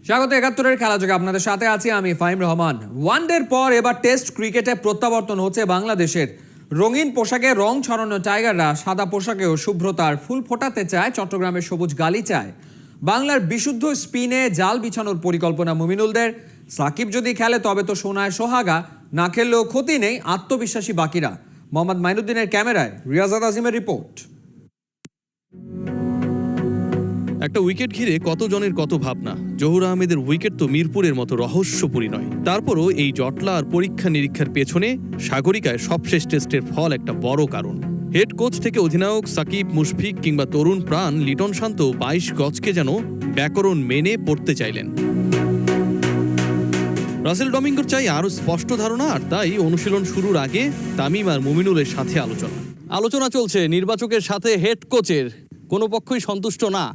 স্বাগত ৭১-এর খেলা যোগে আপনাদের সাথে আছি আমি ফাহিম রহমান। ওয়ানডের পর এবার টেস্ট ক্রিকেটে প্রত্যাবর্তন হচ্ছে বাংলাদেশের। রঙিন পোশাকে রং ছড়ানো টাইগাররা সাদা পোশাকেও শুভ্রতার ফুল ফোটাতে চায়, চট্টগ্রামের সবুজ গালিচায়। বাংলার বিশুদ্ধ স্পিনে জাল বিছানোর পরিকল্পনা মুমিনুলদের। সাকিব যদি খেলে তবে তো সোনায় সোহাগা, না খেললেও ক্ষতি নেই, আত্মবিশ্বাসী বাকিরা। মোহাম্মদ মাইনুদ্দিনের ক্যামেরায় রিয়াজাদ আজিমের রিপোর্ট। একটা উইকেট ঘিরে কতজনের কত ভাবনা। জহুর আহমেদের উইকেট তো মিরপুরের মতো রহস্যপুরী নয়, তারপরও এই জটলা আর পরীক্ষা নিরীক্ষার পেছনে সাগরিকায় সবশেষ টেস্টের ফল একটা বড় কারণ। হেড কোচ থেকে অধিনায়ক সাকিব, মুশফিক কিংবা তরুণ প্রাণ লিটন শান্ত ২২ গজকে যেন ব্যাকরণ মেনে পড়তে চাইলেন। রাসেল ডমিঙ্গোর চাই আরও স্পষ্ট ধারণা, আর তাই অনুশীলন শুরুর আগে তামিম আর মুমিনুলের সাথে আলোচনা চলছে। নির্বাচকের সাথে হেড কোচের কোনো পক্ষই সন্তুষ্ট না।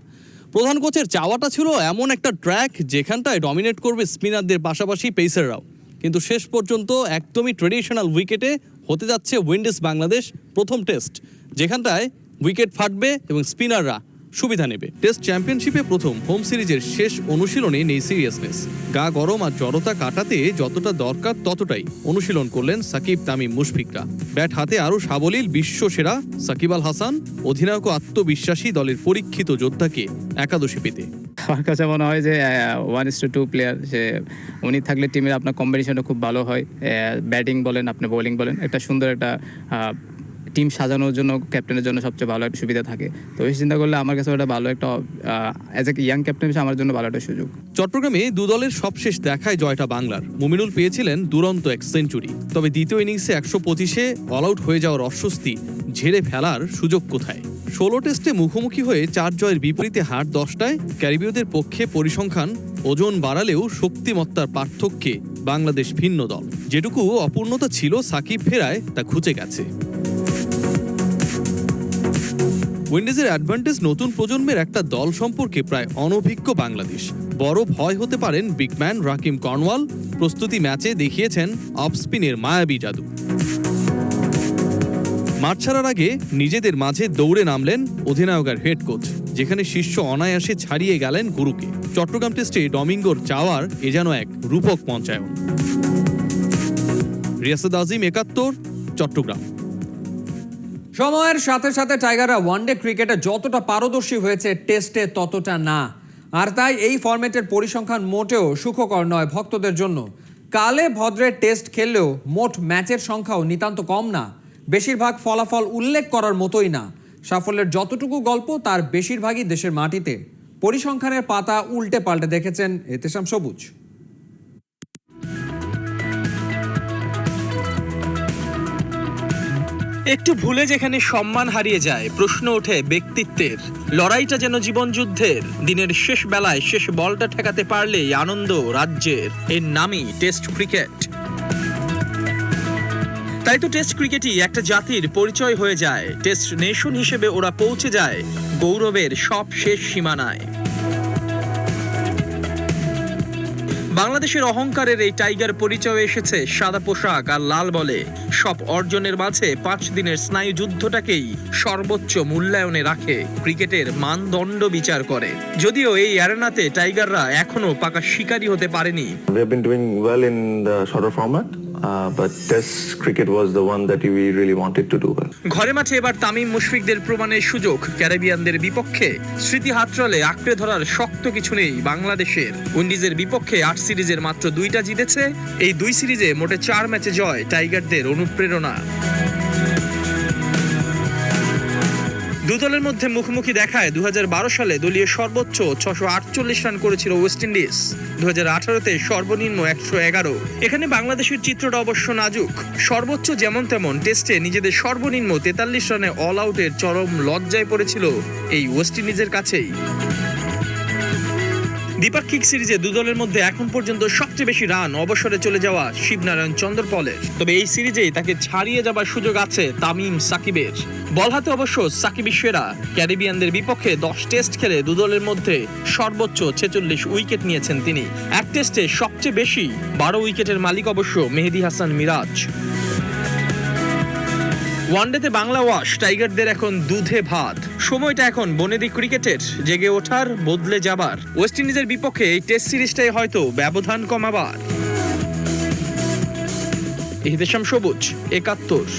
প্রধান কোচের চাওয়াটা ছিল এমন একটা ট্র্যাক যেখানটায় ডমিনেট করবে স্পিনারদের পাশাপাশি পেসাররাও, কিন্তু শেষ পর্যন্ত একদমই ট্রেডিশনাল উইকেটে হতে যাচ্ছে উইন্ডিজ বাংলাদেশ প্রথম টেস্ট, যেখানটায় উইকেট ফাটবে এবং স্পিনাররা সুবিধা নেবে। টেস্ট চ্যাম্পিয়নশিপে প্রথম হোম সিরিজের শেষ অনুশীলনে নেই সিরিয়াসনেস। গা গরম আর জড়তা কাটাতে যতটা দরকার ততটাই অনুশীলন করলেন সাকিব, তামিম, মুশফিকরা। ব্যাট হাতে আরও সাবলীল বিশ্বসেরা সাকিব আল হাসান, অধিনায়ক আত্মবিশ্বাসী দলের পরীক্ষিত যোদ্ধাকে একাদশী পেতে। আমার কাছে মনে হয় যে 1:2 প্লেয়ার, যে উনি থাকলে টিমের আপনার কম্বিনেশনটা খুব ভালো হয়। ব্যাটিং বলেন, আপনি বোলিং বলেন, একটা সুন্দর একটা টিম সাজানোর জন্য ক্যাপ্টেনের জন্য সবচেয়ে ভালো একটা সুবিধা থাকে। তো এই চিন্তা করলে আমার কাছে ওটা ভালো একটা, অ্যাজ এ ইয়াং ক্যাপ্টেন হিসেবে আমার জন্য ভালো একটা সুযোগ। চট্টগ্রামে দু দলের সবশেষ দেখায় জয়টা বাংলার। মুমিনুল পেয়েছিলেন দুরন্ত এক সেঞ্চুরি, তবে দ্বিতীয় ইনিংসে ১২৫-এ অল আউট হয়ে যাওয়ার অস্বস্তি ঝেড়ে ফেলার সুযোগ কোথায়? ১৬ টেস্টে মুখোমুখি হয়ে ৪ জয়ের বিপরীতে হার ১০টায়। ক্যারিবীয়দের পক্ষে পরিসংখ্যান ওজন বাড়ালেও শক্তিমত্তার পার্থক্যে বাংলাদেশ ভিন্ন দল। যেটুকু অপূর্ণতা ছিল সাকিব ফেরায় তা ঘুচে গেছে। উইন্ডিজের অ্যাডভান্টেজ নতুন প্রজন্মের একটা দল সম্পর্কে প্রায় অনভিজ্ঞ বাংলাদেশ। বড় ভয় হতে পারেন বিগম্যান রাকিম কর্নওয়াল। প্রস্তুতি ম্যাচে দেখিয়েছেন অফ স্পিনের মায়াবী জাদু। মাঠ ছাড়ার আগে নিজেদের মাঝে দৌড়ে নামলেন অধিনায়ক আর হেড কোচ, যেখানে শিষ্য অনায়াসে ছাড়িয়ে গেলেন গুরুকে। চট্টগ্রাম টেস্টে ডমিঙ্গোর চাওয়ার এ যেন এক রূপক পঞ্চায়ন। রিয়াসাদ আজিম, ৭১, চট্টগ্রাম। সময়ের সাথে সাথে টাইগাররা ওয়ানডে ক্রিকেটে যতটা পারদর্শী হয়েছে টেস্টে ততটা না, আর তাই এই ফরম্যাটের পরিসংখ্যান মোটেও সুখকর নয় ভক্তদের জন্য। কালে ভদ্রে টেস্ট খেললেও মোট ম্যাচের সংখ্যাও নিতান্ত কম না, বেশিরভাগ ফলাফল উল্লেখ করার মতোই না। সাফল্যের যতটুকু গল্প তার বেশিরভাগই দেশের মাটিতে। পরিসংখ্যানের পাতা উল্টে পাল্টে দেখেছেন এতেশাম সবুজ। একটু ভুলে যেখানে সম্মান হারিয়ে যায়, প্রশ্ন ওঠে ব্যক্তিত্বের। লড়াইটা যেন জীবন যুদ্ধের। দিনের শেষ বেলায় শেষ বলটা ঠেকাতে পারলেই আনন্দ রাজ্যের। এর নামই টেস্ট ক্রিকেট। তাই তো টেস্ট ক্রিকেটই একটা জাতির পরিচয় হয়ে যায়। টেস্ট নেশন হিসেবে ওরা পৌঁছে যায় গৌরবের সব শেষ সীমানায়। বাংলাদেশের অহংকারের এই টাইগার পরিচয় এসেছে সাদা পোশাক আর লাল বলে। সব অর্জনের মাঝে ৫ দিনের স্নায়ু যুদ্ধটাকেই সর্বোচ্চ মূল্যায়নে রাখে, ক্রিকেটের মানদণ্ড বিচার করে। যদিও এই অ্যারেনাতে টাইগাররা এখনো পাকা শিকারী হতে পারেনি। We have been doing well in the shorter format, but Test cricket was the one that we really wanted to do well. ঘরে মাঠে এবার তামিম, মুশফিকদের প্রমাণের সুযোগ। ক্যারিবিয়ানদের বিপক্ষে স্মৃতি হাতড়ালে আঁকড়ে ধরার শক্ত কিছু নেই বাংলাদেশের। উইন্ডিজের বিপক্ষে ৮ সিরিজের মাত্র ২টা জিতেছে। এই ২ সিরিজে মোটে ৪ ম্যাচে জয় টাইগারদের অনুপ্রেরণা। দু দলের মধ্যে মুখোমুখি দেখায় ২০১২ সালে দলীয় সর্বোচ্চ ৬৪৮ রান করেছিল ওয়েস্ট ইন্ডিজ। ২০১৮-তে সর্বনিম্ন ১১১। এখানে বাংলাদেশের চিত্রটা অবশ্য নাজুক। সর্বোচ্চ যেমন তেমন টেস্টে নিজেদের সর্বনিম্ন ৪৩ রানে অল আউটের চরম লজ্জায় পড়েছিল এই ওয়েস্ট ইন্ডিজের কাছেই। দ্বিপাক্ষিক সিরিজে দু দলের মধ্যে এখন পর্যন্ত সবচেয়ে বেশি রান অবসরে চলে যাওয়া শিবনারায়ণ চন্দ্রপলের। তবে এই সিরিজেই তাকে ছাড়িয়ে যাবার সুযোগ আছে তামিম, সাকিবের। বল হাতে অবশ্য সাকিবই সেরা। ক্যারিবিয়ানদের বিপক্ষে ১০ টেস্ট খেলে দু দলের মধ্যে সর্বোচ্চ ৪৬ উইকেট নিয়েছেন তিনি। এক টেস্টে সবচেয়ে বেশি ১২ উইকেটের মালিক অবশ্য মেহেদী হাসান মিরাজ। ওয়ানডেতে বাংলা ওয়াশ টাইগারদের এখন দুধে ভাত। সময়টা এখন বনেদি ক্রিকেটের, জেগে ওঠার, বদলে যাবার। ওয়েস্ট ইন্ডিজের বিপক্ষে এই টেস্ট সিরিজটাই হয়তো ব্যবধান কমাবার। ইহতেশাম সবুজ, ৭১।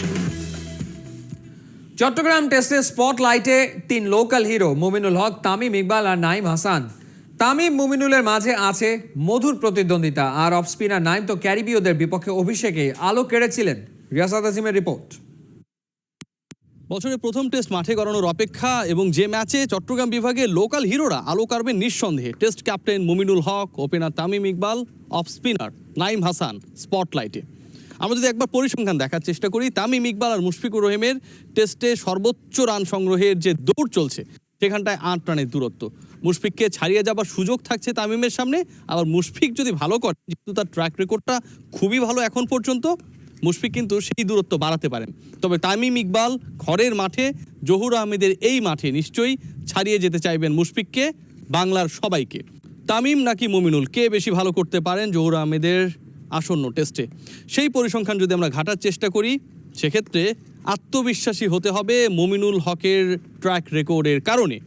চট্টগ্রাম টেস্টের স্পটলাইটে ৩ লোকাল হিরো মুমিনুল হক, তামিম ইকবাল আর নাইম হাসান। তামিম মুমিনুলের মাঝে আছে মধুর প্রতিদ্বন্দ্বিতা, আর অফ স্পিনার নাইম তো ক্যারিবীয়দের বিপক্ষে অভিষেকে আলো কেড়েছিলেন। রিয়াসাত আজিমের রিপোর্ট। বছরের প্রথম টেস্ট মাঠে গড়ানোর অপেক্ষা, এবং যে ম্যাচে চট্টগ্রাম বিভাগে লোকাল হিরোরা আলো কাড়বেন নিঃসন্দেহে। Test captain Mominul Haque, opener Tamim Iqbal, off spinner Nayeem Hasan স্পটলাইটে। আমরা যদি একবার পরিসংখ্যান দেখার চেষ্টা করি, তামিম ইকবাল আর মুশফিকুর রহিমের টেস্টে সর্বোচ্চ রান সংগ্রহের যে দৌড় চলছে সেখানটায় ৮ রানের দূরত্ব। মুশফিককে ছাড়িয়ে যাবার সুযোগ থাকছে তামিমের সামনে। আবার মুশফিক যদি ভালো করে, যেহেতু তার ট্র্যাক রেকর্ডটা খুবই ভালো এখন পর্যন্ত, মুশফিক কিন্তু সেই দূরত্ব বাড়াতে পারেন। তবে তামিম ইকবাল ঘরের মাঠে জহুর আহমেদের এই মাঠে নিশ্চয়ই ছাড়িয়ে যেতে চাইবেন মুশফিককে, বাংলার সবাইকে। তামিম নাকি মুমিনুল, কে বেশি ভালো করতে পারেন জহুর আহমেদের আসন্ন টেস্টে? সেই পরিসংখ্যান যদি আমরা ঘাটার চেষ্টা করি, সেক্ষেত্রে আত্মবিশ্বাসী হতে হবে মুমিনুল হকের ট্র্যাক রেকর্ডের কারণে।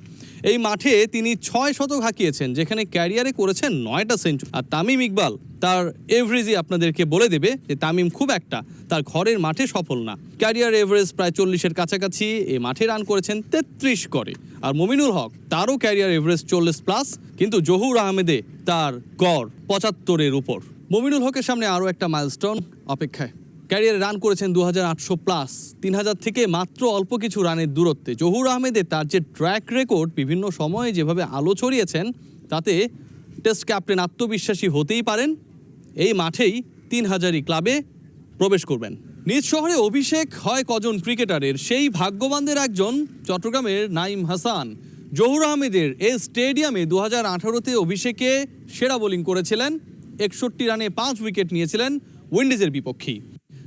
এই মাঠে তিনি ৬ শতক হাঁকিয়েছেন, যেখানে ক্যারিয়ারে করেছেন ৯টা সেঞ্চুরি। আর তামিম ইকবাল তার এভারেজই আপনাদেরকে বলে দেবে যে তামিম খুব একটা তার ঘরের মাঠে সফল না। ক্যারিয়ার এভারেজ প্রায় 40-এর কাছাকাছি, এ মাঠে রান করেছেন 33 করে। আর মুমিনুল হক, তারও ক্যারিয়ার এভারেজ 40+, কিন্তু জহুর আহমেদে তার গড় 75-এর উপর। মুমিনুল হকের সামনে আরও একটা মাইলস্টোন অপেক্ষায়। ক্যারিয়ারে রান করেছেন 2800+, 3000 থেকে মাত্র অল্প কিছু রানের দূরত্বে। জহুর আহমেদের তার যে ট্র্যাক রেকর্ড, বিভিন্ন সময়ে যেভাবে আলো ছড়িয়েছেন, তাতে টেস্ট ক্যাপ্টেন আত্মবিশ্বাসী হতেই পারেন। এই মাঠেই 3000ই ক্লাবে প্রবেশ করবেন। নিজ শহরে অভিষেক হয় কজন ক্রিকেটারের, সেই ভাগ্যবানদের একজন চট্টগ্রামের নাইম হাসান। জহুর আহমেদের এই স্টেডিয়ামে 2018-তে অভিষেকে সেরা বোলিং করেছিলেন, 61 রানে 5 উইকেট নিয়েছিলেন উইন্ডিজের বিপক্ষেই।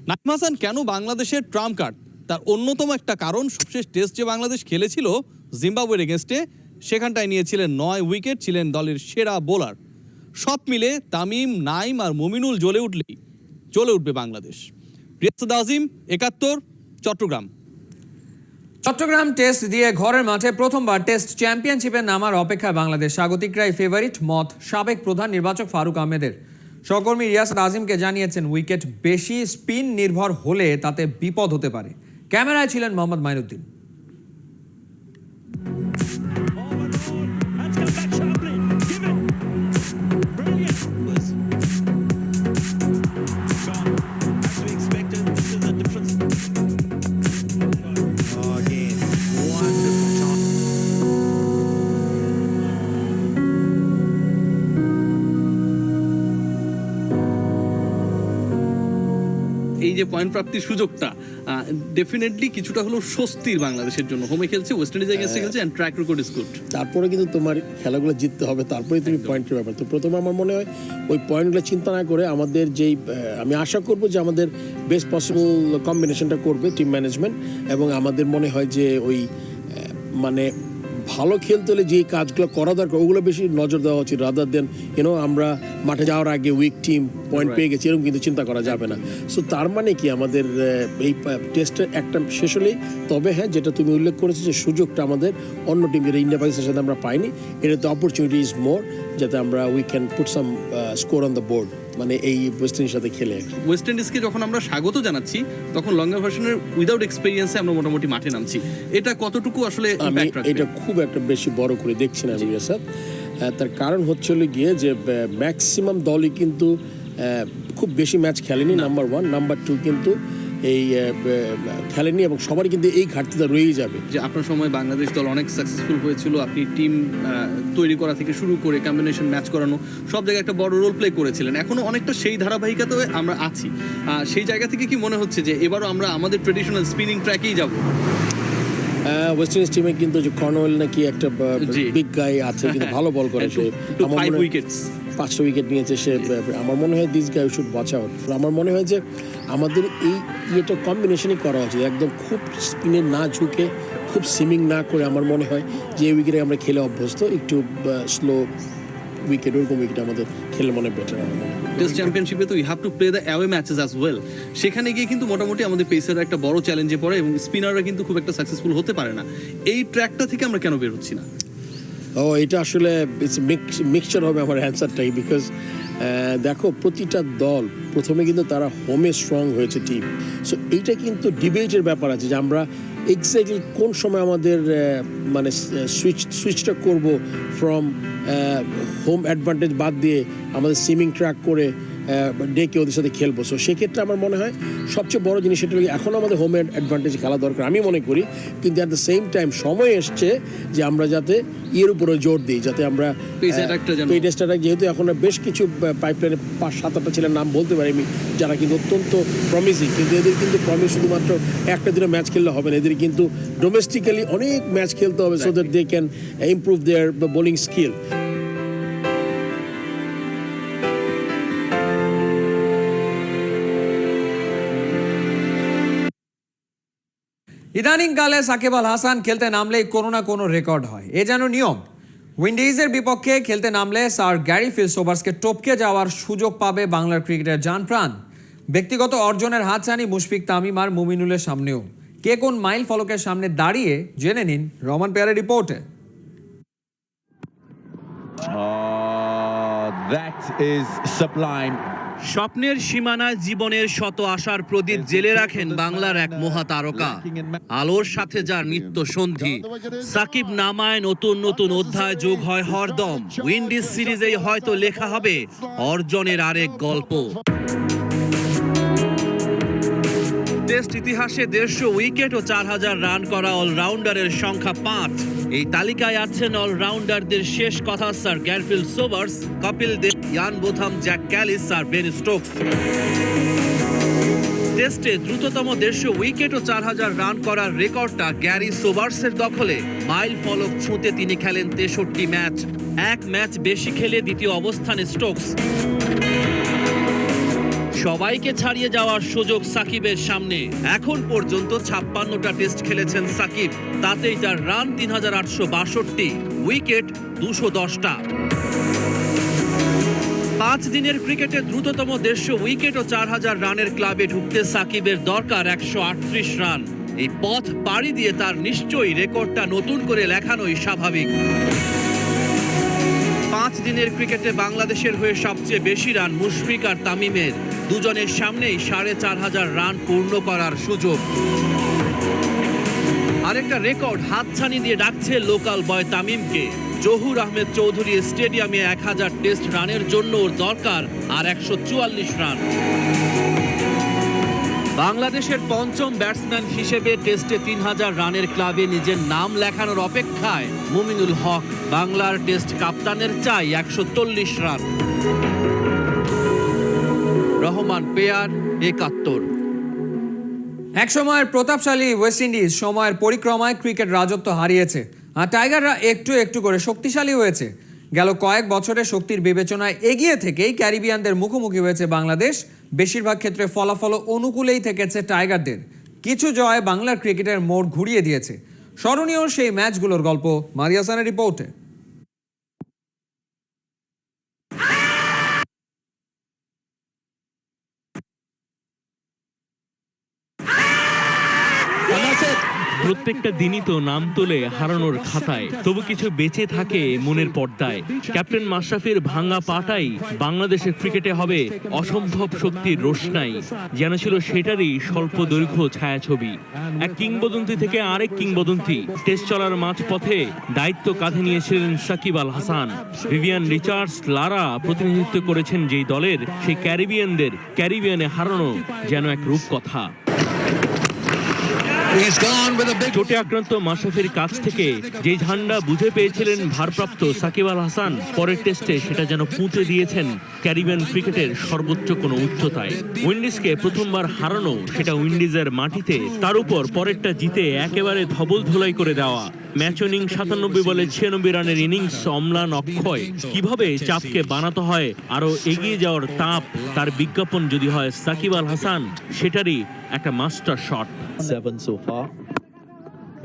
নাইম হাসান কেন বাংলাদেশের ট্রাম্প কার্ড, তার অন্যতম একটা কারণ, সবশেষ টেস্ট যে বাংলাদেশ খেলেছিল জিম্বাবুয়ের এগেনস্টে, সেখানটায় নিয়েছিলেন 9 উইকেট, ছিলেন দলের সেরা বোলার। সব মিলে তামিম, নাইম আর মুমিনুল জ্বলে উঠলেই জ্বলে উঠবে বাংলাদেশ। রিয়াসাত আজিম, ৭১, চট্টগ্রাম। চট্টগ্রাম টেস্ট দিয়ে ঘরের মাঠে প্রথমবার টেস্ট চ্যাম্পিয়নশিপে নামার অপেক্ষায় বাংলাদেশ। স্বাগতিকরাই ফেভারিট, মত সাবেক প্রধান নির্বাচক ফারুক আহমেদের। সহকর্মী রিয়াসাত আজিমকে জানিয়েছেন, উইকেট বেশি স্পিন নির্ভর হলে তাতে বিপদ হতে পারে। ক্যামেরায় ছিলেন মোহাম্মদ মাইনুদ্দিন। এই যে পয়েন্ট প্রাপ্তির সুযোগটা ডেফিনেটলি কিছুটা হলো স্বস্তির বাংলাদেশের জন্য। হোমে খেলছে, ওয়েস্ট ইন্ডিজ এগেইনস্টে খেলছে, and track record is good. তারপরে কিন্তু তোমার খেলাগুলো জিততে হবে, তারপরে তুমি পয়েন্টের ব্যাপার। তো প্রথমে আমার মনে হয় ওই পয়েন্টগুলো চিন্তা না করে আমাদের যেই, আমি আশা করব যে আমাদের বেস্ট পসিবল কম্বিনেশনটা করবে টিম ম্যানেজমেন্ট, এবং আমাদের মনে হয় যে ওই মানে ভালো খেলতে হলে যে কাজগুলো করা দরকার ওগুলো বেশি নজর দেওয়া উচিত, রাদার দেন আমরা মাঠে যাওয়ার আগে উইক টিম পয়েন্ট পেয়ে গেছি এরকম কিন্তু চিন্তা করা যাবে না। সো তার মানে কি আমাদের এই টেস্টের একটা শেষ হলেই, তবে হ্যাঁ যেটা তুমি উল্লেখ করেছো যে সুযোগটা আমাদের অন্য টিম, যেটা ইন্ডিয়া পাকিস্তানের সাথে আমরা পাইনি, এটা তো অপরচুনিটি ইজ মোর, যাতে আমরা we can put some score on the board, মানে এই ওয়েস্ট ইন্ডিজের সাথে খেলে। ওয়েস্ট ইন্ডিজকে যখন আমরা স্বাগত জানাচ্ছি, তখন লঙ্গা ভার্সনের উইদাউট এক্সপেরিয়েন্সে আমরা মোটামুটি মাঠে নামছি। এটা কতটুকু আসলে আমি এটা খুব একটা বেশি বড় করে দেখছি না আমি স্যার। তার কারণ হচ্ছে গিয়ে যে ম্যাক্সিমাম দলই কিন্তু খুব বেশি ম্যাচ খেলেনি, নাম্বার 1, নাম্বার 2 কিন্তু এই খেলেনি, এবং সবারই কিন্তু এই ঘাটতিটা রয়েই যাবে। যে আপনার সময় বাংলাদেশ দল অনেক সাকসেসফুল হয়েছিল, আপনি টিম তৈরি করা থেকে শুরু করে কম্বিনেশন ম্যাচ করানো, সব জায়গায় একটা বড় রোল প্লে করেছিলেন। এখনো অনেকটা সেই ধারাবাহিকতায় আমরা আছি। সেই জায়গা থেকে কি মনে হচ্ছে যে এবারও আমরা আমাদের ট্রেডিশনাল স্পিনিং ট্র্যাকেই যাব? ওয়েস্ট ইন্ডিজ টিমে কিন্তু যে কর্নওয়েল নাকি একটা বিগ গাই আছে, কিন্তু ভালো বল করে সে, 5 উইকেটস 5টা উইকেট নিয়েছে সে। আমার মনে হয় this guy should watch out. আমার মনে হয় যে আমাদের এই ইয়েটা কম্বিনেশনই করা উচিত, একদম খুব স্পিনে না ঝুঁকে, খুব সিমিং না করে। আমার মনে হয় যে এই উইকেটে আমরা খেলে অভ্যস্ত, একটু স্লো উইকেট ওরকম উইকেট আমাদের খেলে মনে বেটার আমার মনে হয়। টেস্ট চ্যাম্পিয়নশিপে তো you have to play the away matches as well. সেখানে গিয়ে কিন্তু মোটামুটি আমাদের পেসাররা একটা বড় চ্যালেঞ্জে পড়ে এবং স্পিনাররা কিন্তু খুব একটা সাকসেসফুল হতে পারে না। এই ট্র্যাকটা থেকে আমরা কেন বের হচ্ছি না? এটা আসলে ইটস মিক্সচার হবে আমার অ্যান্সারটাই, বিকজ দেখো প্রতিটা দল প্রথমে কিন্তু তারা হোমে স্ট্রং হয়েছে টিম, সো এইটা কিন্তু ডিবেটের ব্যাপার আছে যে আমরা এক্স্যাক্টলি কোন সময় আমাদের মানে সুইচটা করব ফ্রম হোম অ্যাডভান্টেজ বাদ দিয়ে আমাদের সিমিং ট্র্যাক করে ডেকে ওদের সাথে খেলবো। সো সেক্ষেত্রে আমার মনে হয় সবচেয়ে বড় জিনিস সেটা হলো এখন আমাদের হোম অ্যাডভান্টেজ খেলা দরকার আমি মনে করি, কিন্তু অ্যাট দ্য সেম টাইম সময় এসছে যে আমরা যাতে এর উপরে জোর দিই, যাতে আমরা Pace attack-টা যেন- পেস অ্যাটাক যেহেতু এখন বেশ কিছু পাইপলাইনে 5-7-8টা ছেলের নাম বলতে পারি আমি যারা কিন্তু অত্যন্ত প্রমিসিং, কিন্তু এদের কিন্তু প্রমিস শুধুমাত্র একটা দিনে ম্যাচ খেললে হবে না, এদের কিন্তু ডোমেস্টিক্যালি অনেক ম্যাচ খেলতে হবে so that they can improve their bowling skill. ইদানিংকালে সাকিব আল হাসান খেলতে নামলেই কোনো না কোনো রেকর্ড হয়, এ যেন নিয়ম। উইন্ডিজের বিপক্ষে খেলতে নামলে স্যার গ্যারি ফিলসোবার্সকে টপকে যাওয়ার সুযোগ পাবে বাংলার ক্রিকেটের জানপ্রাণ। ব্যক্তিগত অর্জনের হাতছানি মুশফিক, তামিম আর মুমিনুলের সামনেও। কে কোন মাইল ফলকের সামনে দাঁড়িয়ে জেনে নিন রহমান পেয়ারের রিপোর্টে। That is sublime. স্বপ্নের সীমানায় জীবনের শত আশার প্রদীপ জেলে রাখেন বাংলার এক মহাতারকা, আলোর সাথে যার নিত্য সন্ধি। সাকিব নামায় নতুন নতুন অধ্যায় যোগ হয় হরদম। উইন্ডিজ সিরিজেই হয়তো লেখা হবে অর্জনের আরেক গল্প। টেস্ট ইতিহাসে 150 উইকেট ও 4000 রান করা অলরাউন্ডারের সংখ্যা 5। এই তালিকায় আছেন অলরাউন্ডারদের শেষ কথা sir Garry Sobers, Kapil Dev, Ian Botham, Jack Kallis আর বেন স্টোকস। টেস্টে দ্রুততম 150 উইকেট ও 4000 রান করার রেকর্ডটা গ্যারি সোবার্সের দখলে। মাইল ফলক ছুঁতে তিনি খেলেন 63 ম্যাচ, এক ম্যাচ বেশি খেলে দ্বিতীয় অবস্থানে স্টোকস। সবাইকে ছাড়িয়ে যাওয়ার সুযোগ সাকিবের সামনে। এখন পর্যন্ত 56টা টেস্ট খেলেছেন সাকিব, তাতেই তার রান 3862, উইকেট 210টা। 5 দিনের ক্রিকেটে দ্রুততম 150 উইকেট ও 4000 রানের ক্লাবে ঢুকতে সাকিবের দরকার 138 রান। এই পথ পাড়ি দিয়ে তার নিশ্চয়ই রেকর্ডটা নতুন করে লেখানোই স্বাভাবিক। 5 দিনের ক্রিকেটে বাংলাদেশের হয়ে সবচেয়ে বেশি রান মুশফিক আর তামিমের, দুজনের সামনেই 4500 রান পূর্ণ করার সুযোগ। আরেকটা রেকর্ড হাতছানি দিয়ে ডাকছে লোকাল বয় তামিমকে। জহুর আহমেদ চৌধুরী স্টেডিয়ামে 1000 টেস্ট রানের জন্য ওর দরকার আর 144 রান। বাংলাদেশের পঞ্চম ব্যাটসম্যান হিসেবে টেস্টে 3000 রানের ক্লাবে নিজের নাম লেখানোর অপেক্ষায় মুমিনুল হক। বাংলার টেস্ট কাপ্তানের চাই 140 রান। রহমান পেয়ার, 71। এক সময়ের প্রতাপশালী ওয়েস্ট ইন্ডিজ সময়ের পরিক্রমায় ক্রিকেট রাজত্ব হারিয়েছে, আর টাইগাররা একটু একটু করে শক্তিশালী হয়েছে। গেল কয়েক বছরে শক্তির বিবেচনায় এগিয়ে থেকেই ক্যারিবিয়ানদের মুখোমুখি হয়েছে বাংলাদেশ। বেশিরভাগ ক্ষেত্রে ফলাফল অনুকূলেই থেকেছে টাইগারদের। কিছু জয় বাংলার ক্রিকেটের মোড় ঘুরিয়ে দিয়েছে। স্মরণীয় সেই ম্যাচগুলোর গল্প মারিয়া হাসানের রিপোর্টে। প্রত্যেকটা দিনই তো নাম তোলে হারানোর খাতায়, তবু কিছু বেঁচে থাকে মনের পর্দায়। ক্যাপ্টেন মাশরাফির ভাঙা পাটাই বাংলাদেশের ক্রিকেটে হবে অসম্ভব শক্তির রোশনাই, যেন ছিল সেটারই স্বল্প দৈর্ঘ্য ছায়াছবি। এক কিংবদন্তি থেকে আরেক কিংবদন্তি, টেস্ট চলার মাঝপথে দায়িত্ব কাঁধে নিয়েছিলেন সাকিব আল হাসান। ভিভিয়ান রিচার্ডস, লারা প্রতিনিধিত্ব করেছেন যেই দলের, সেই ক্যারিবিয়ানে হারানো যেন এক রূপকথা। চোটে আক্রান্ত মাশরাফির কাছ থেকে যে ঝান্ডা বুঝে পেয়েছিলেন ভারপ্রাপ্ত সাকিব আল হাসান, পরের টেস্টে সেটা যেন পুঁতে দিয়েছেন ক্যারিবিয়ান ক্রিকেটের সর্বোচ্চ কোনো উচ্চতায়। উইন্ডিজকে প্রথমবার হারানো, সেটা উইন্ডিজের মাটিতে, তার উপর পরেরটা জিতে একেবারে ধবল ধোলাই করে দেওয়া। ম্যাচ উইনিং 97 বলে 96 রানের ইনিংস অম্লান অক্ষয়। কিভাবে চাপকে বানাতে হয় আরো এগিয়ে যাওয়ার তাপ, তার বিজ্ঞাপন যদি হয় সাকিব আল হাসান, সেটারই একটা master shot. 7 so far.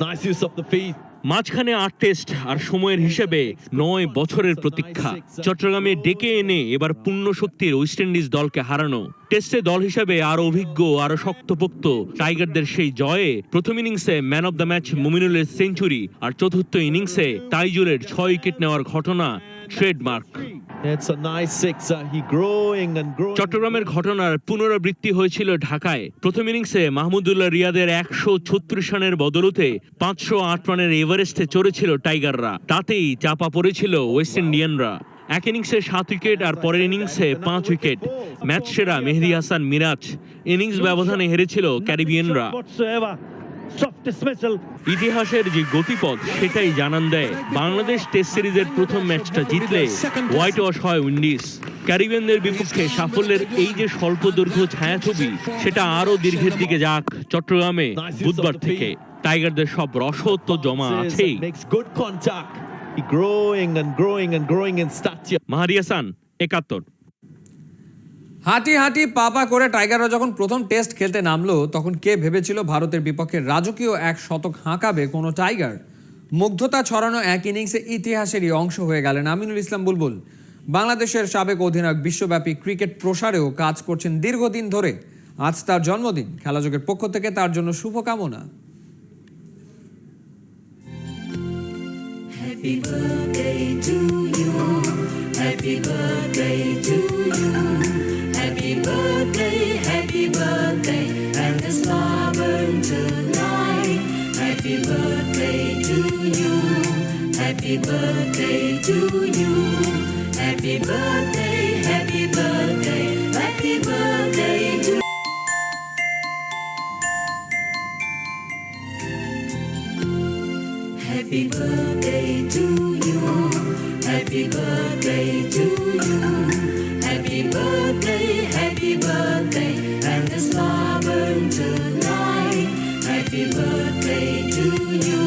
Nice use of the feet. মাঝখানে 8 টেস্ট আর সময়ের হিসেবে 9 বছরের প্রতীক্ষা। চট্টগ্রামে ডেকে এনে এবার পূর্ণ শক্তির ওয়েস্ট ইন্ডিজ দলকে হারানো। টেস্টে দল হিসেবে আরো অভিজ্ঞ, আরো শক্তপোক্ত টাইগারদের সেই জয়ে প্রথম ইনিংসে ম্যান অব দ্য ম্যাচ মুমিনুলের সেঞ্চুরি আর চতুর্থ ইনিংসে তাইজুলের 6 উইকেট নেওয়ার ঘটনা trademark. It's a nice sixer. He growing and growing. চট্টগ্রামের ঘটনার পুনরাবৃত্তি হয়েছিল ঢাকায়। প্রথম ইনিংসে মাহমুদুল্লাহ রিয়াদের 136 রানের বদৌলতে 508 রানের এভারেস্টে চড়েছিল টাইগাররা। তাতেই চাপা পড়েছিল ওয়েস্ট ইন্ডিয়ানরা। এক ইনিংসে 7 উইকেট আর পরের ইনিংসে 5 উইকেট। ম্যাচ সেরা মেহেদী হাসান মিরাজ। ইনিংস ব্যবধানে হেরেছিল ক্যারিবিয়ানরা। ইতিহাসের যে গতিপথ সেটাই জানান দেয় বাংলাদেশ টেস্ট সিরিজের প্রথম ম্যাচটা জিতলে হোয়াইট ওয়াশ হয় উইন্ডিজ। ক্যারিবিয়ানদের বিপক্ষে সাফল্যের এই যে স্বল্প দৈর্ঘ্য ছায়াছবি, সেটা আরো দীর্ঘের দিকে যাক চট্টগ্রামে বুধবার থেকে। টাইগারদের সব রসদ তো জমা আছেই। Makes good contact. He growing and growing and growing in stature. মাহাদি হাসান, 71। হাঁটি হাঁটি পা করে টাইগাররা যখন প্রথম টেস্ট খেলতে নামলো, তখন কে ভেবেছিল ভারতের বিপক্ষে রাজকীয় এক শতক হাঁকাবে কোনো টাইগার? মুগ্ধতা ছড়ানো এক ইনিংসে ইতিহাসেরই অংশ হয়ে গেলেন আমিনুল ইসলাম বুলবুল। বাংলাদেশের সাবেক অধিনায়ক বিশ্বব্যাপী ক্রিকেট প্রসারেও কাজ করছেন দীর্ঘদিন ধরে। আজ তার জন্মদিন। খেলাযোগের পক্ষ থেকে তার জন্য শুভকামনা। Happy birthday to you. Happy birthday to you. Happy birthday, and the star burn tonight. Happy birthday to you. Happy birthday to you. Happy birthday, happy birthday, happy birthday to you. Happy birthday to you. Happy birthday to you. Happy birthday, and the star burn tonight. Happy birthday to you.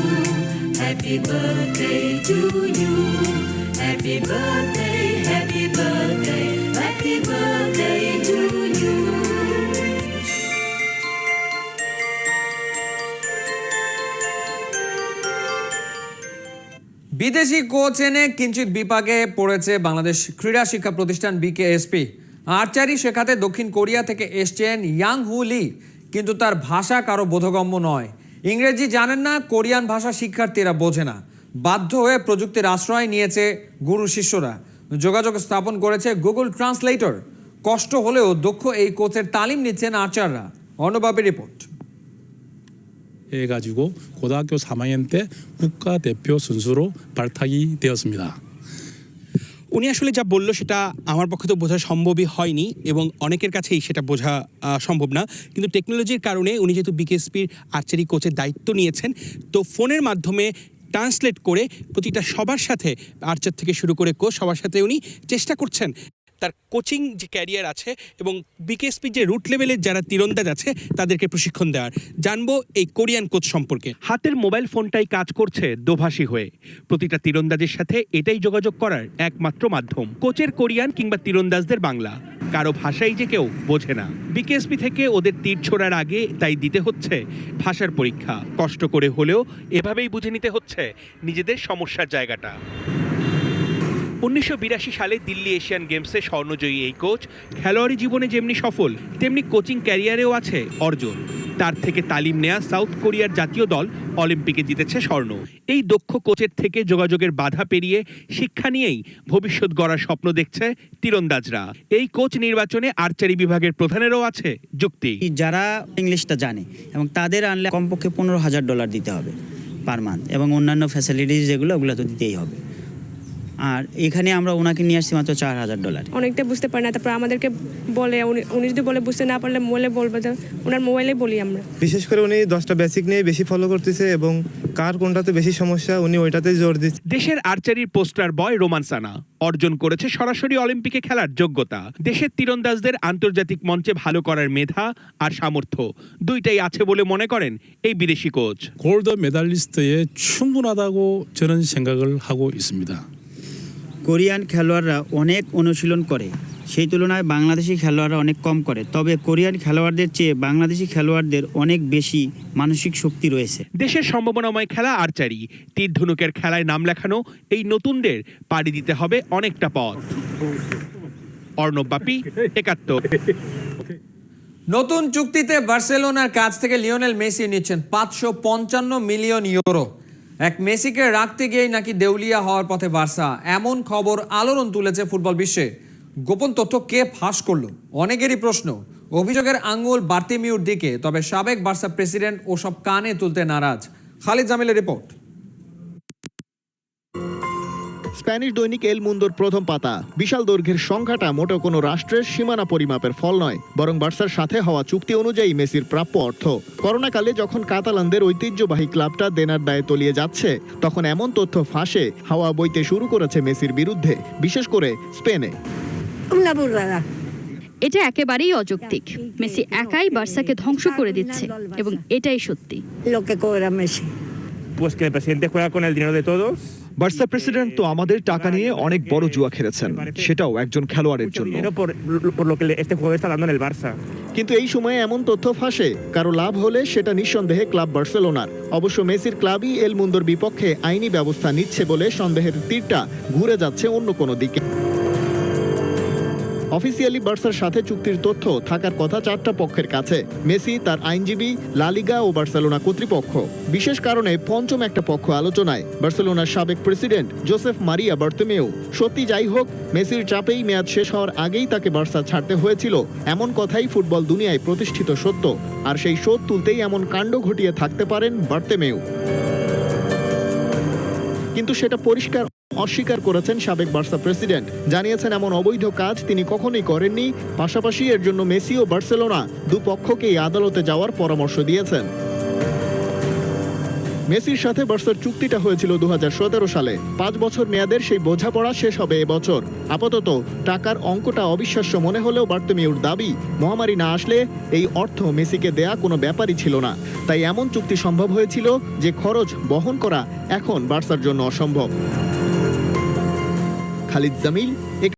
Happy birthday to you. Happy birthday, happy birthday, happy birthday to you. বিদেশি coach এনে কিঞ্চিত বিপাকে পড়েছে বাংলাদেশ ক্রীড়া শিক্ষা প্রতিষ্ঠান BKSP. Archery শেখাতে দক্ষিণ কোরিয়া থেকে এসছেন ইয়াং হু লি, কিন্তু তার ভাষা কারো বোধগম্য নয়। ইংরেজি জানেন না, কোরিয়ান ভাষা শিক্ষার্থীরা বোঝে না। বাধ্য হয়ে প্রযুক্তির আশ্রয় নিয়েছে গুরু শিষ্যরা। যোগাযোগ স্থাপন করেছে গুগল ট্রান্সলেটর। কষ্ট হলেও দক্ষ এই কোচের তালিম নিচ্ছেন আর্চাররা। অর্ণবাবের রিপোর্ট। 해가지고 고등학교 3학년 때 국가대표 선수로 발탁이 되었습니다. উনি আসলে যা বলল সেটা আমার পক্ষে তো বোঝা সম্ভবই হয়নি, এবং অনেকের কাছেই সেটা বোঝা সম্ভব না। কিন্তু টেকনোলজির কারণে উনি যেহেতু বিকেএসপির আর্চারি কোচের দায়িত্ব নিয়েছেন, তো ফোনের মাধ্যমে ট্রান্সলেট করে প্রতিটা সবার সাথে, আর্চার থেকে শুরু করে কোচ সবার সাথে উনি চেষ্টা করছেন তার কোচিং যে ক্যারিয়ার আছে এবং বিকেএসপির যে রুট লেভেলের যারা তীরন্দাজ আছে তাদেরকে প্রশিক্ষণ দেওয়ার। জানবো এই কোরিয়ান কোচ সম্পর্কে। হাতের মোবাইল ফোনটাই কাজ করছে দোভাষী হয়ে। প্রতিটা তীরন্দাজের সাথে এটাই যোগাযোগ করার একমাত্র মাধ্যম। কোচের কোরিয়ান কিংবা তীরন্দাজদের বাংলা, কারো ভাষাই যে কেউ বোঝে না। বিকেএসপি থেকে ওদের তীর ছোড়ার আগে তাই দিতে হচ্ছে ভাষার পরীক্ষা। কষ্ট করে হলেও এভাবেই বুঝে নিতে হচ্ছে নিজেদের সমস্যার জায়গাটা। 1982 সালে দিল্লি এশিয়ান গেমসে স্বর্ণজয়ী এই কোচ খেলোয়াড়ি জীবনে যেমনি সফল, তেমনি কোচিং ক্যারিয়ারেও আছে অর্জন। তার থেকে তালিম নেয়া সাউথ কোরিয়ার জাতীয় দল অলিম্পিকে জিতেছে স্বর্ণ। এই দক্ষ কোচের থেকে যোগাযোগের বাধা পেরিয়ে শিক্ষা নিয়েই ভবিষ্যৎ গড়ার স্বপ্ন দেখছে তীরন্দাজরা। এই কোচ নির্বাচনে আর্চারি বিভাগের প্রধানেরও আছে যুক্তি। যারা ইংলিশটা জানে এবং তাদের আনলে কমপক্ষে $15,000 দিতে হবে পার মান্থ, এবং অন্যান্য ফ্যাসিলিটিস যেগুলো ওগুলো তো দিতেই হবে। আর এখানে আমরা ওনাকে নিয়ে আসছি মাত্র $4,000। অনেকটা বুঝতে পারে না, তারপর আমাদেরকে বলে, উনি যদি বলে বুঝতে না পারলে মোবাইলে বলবে, ওনার মোবাইলে বলি আমরা। বিশেষ করে উনি 10টা বেসিক নিয়ে বেশি ফলো করতেছে এবং কার কোনটাতে বেশি সমস্যা উনি ওইটাতে জোর দিচ্ছে। দেশের আর্চারির পোস্টার বয় রোমান সানা অর্জন করেছে সরাসরি অলিম্পিকে খেলার যোগ্যতা। দেশের তীরন্দাজদের আন্তর্জাতিক মঞ্চে ভালো করার মেধা আর সামর্থ্য দুইটাই আছে বলে মনে করেন এই বিদেশি কোচ। 골드 메달리스트에 충분하다고 저는 생각을 하고 있습니다. কোরিয়ান খেলোয়াড়রা অনেক অনুশীলন করে সেই তুলনায় বাংলাদেশি খেলোয়াড়রা অনেক কম করে, তবে কোরিয়ান খেলোয়াড়দের চেয়ে বাংলাদেশি খেলোয়াড়দের অনেক বেশি মানসিক শক্তি রয়েছে। দেশের সম্ভাবনাময় খেলা আর্চারি, তীর ধনুকের খেলায় নাম লেখানো এই নতুনদের পাড়ি দিতে হবে অনেকটা পথ। অর্ণব বাপি, ৭১। নতুন চুক্তিতে বার্সেলোনার কাছ থেকে লিওনেল মেসি নিচ্ছেন 555 মিলিয়ন ইউরো। এক মেসিকে রাখতে গিয়েই নাকি দেউলিয়া হওয়ার পথে বার্সা, এমন খবর আলোড়ন তুলেছে ফুটবল বিশ্বে। গোপন তথ্য কে ফাঁস করলো? অনেকেরই প্রশ্ন। অভিযোগের আঙ্গুল বার্তিমিউর দিকে, তবে সাবেক বার্সা প্রেসিডেন্ট ওসব কানে তুলতে নারাজ। খালিদ জামিলের রিপোর্ট। স্প্যানিশ দৈনিক এল মুন্দোর প্রথম পাতা। বিশাল দৈর্ঘ্যের সংখ্যাটা মোটেও কোনো রাষ্ট্রের সীমানা পরিমাপের ফল নয়, বরং বার্সার সাথে হওয়া চুক্তি অনুযায়ী মেসির প্রাপ্য অর্থ। করোনাকালে যখন কাতালানদের ঐতিহ্যবাহী ক্লাবটা দেনার দায়ে তলিয়ে যাচ্ছে, তখন এমন তথ্য ফাঁসে হাওয়া বইতে শুরু করেছে মেসির বিরুদ্ধে, বিশেষ করে স্পেনে। এটা একেবারেই অযৌক্তিক। মেসি একাই বার্সাকে ধ্বংস করে দিচ্ছে এবং এটাই সত্যি। বার্সা প্রেসিডেন্ট তো আমাদের টাকা নিয়ে অনেক বড় জুয়া খেলেছেন, সেটাও একজন খেলোয়াড়ের জন্য। কিন্তু এই সময়ে এমন তথ্য ফাঁসে, কারো লাভ হলে সেটা নিঃসন্দেহে ক্লাব বার্সেলোনার। অবশ্য মেসির ক্লাবই এল মুন্দোর বিপক্ষে আইনি ব্যবস্থা নিচ্ছে বলে সন্দেহের তীরটা ঘুরে যাচ্ছে অন্য কোনো দিকে। অফিসিয়ালি বার্সার সাথে চুক্তির তথ্য থাকার কথা 4টা পক্ষের কাছে: মেসি, তার আইনজীবী, লা লিগা ও বার্সেলোনা কর্তৃপক্ষ। বিশেষ কারণে পঞ্চম একটা পক্ষ আলোচনায়, বার্সেলোনার সাবেক প্রেসিডেন্ট জোসেফ মারিয়া বার্তেমেউ। সত্যি যাই হোক, মেসির চাপেই মেয়াদ শেষ হওয়ার আগেই তাকে বার্সা ছাড়তে হয়েছিল, এমন কথাই ফুটবল দুনিয়ায় প্রতিষ্ঠিত সত্য। আর সেই শোধ তুলতেই এমন কাণ্ড ঘটিয়ে থাকতে পারেন বার্তেমেউ। কিন্তু সেটা পরিষ্কার অস্বীকার করেছেন সাবেক বার্সা প্রেসিডেন্ট। জানিয়েছেন এমন অবৈধ কাজ তিনি কখনোই করেননি। পাশাপাশি এর জন্য মেসি ও বার্সেলোনা দুপক্ষকেই আদালতে যাওয়ার পরামর্শ দিয়েছেন। মেসির সাথে বার্সার চুক্তিটা হয়েছিল 2017 সালে। 5 বছর মেয়াদের সেই বোঝাপড়া শেষ হবে এবছর। আপাতত টাকার অঙ্কটা অবিশ্বাস্য মনে হলেও বার্তেমিউর দাবি, মহামারী না আসলে এই অর্থ মেসিকে দেয়া কোনো ব্যাপারই ছিল না। তাই এমন চুক্তি সম্ভব হয়েছিল যে খরচ বহন করা এখন বার্সার জন্য অসম্ভব। খালিদ জামিল।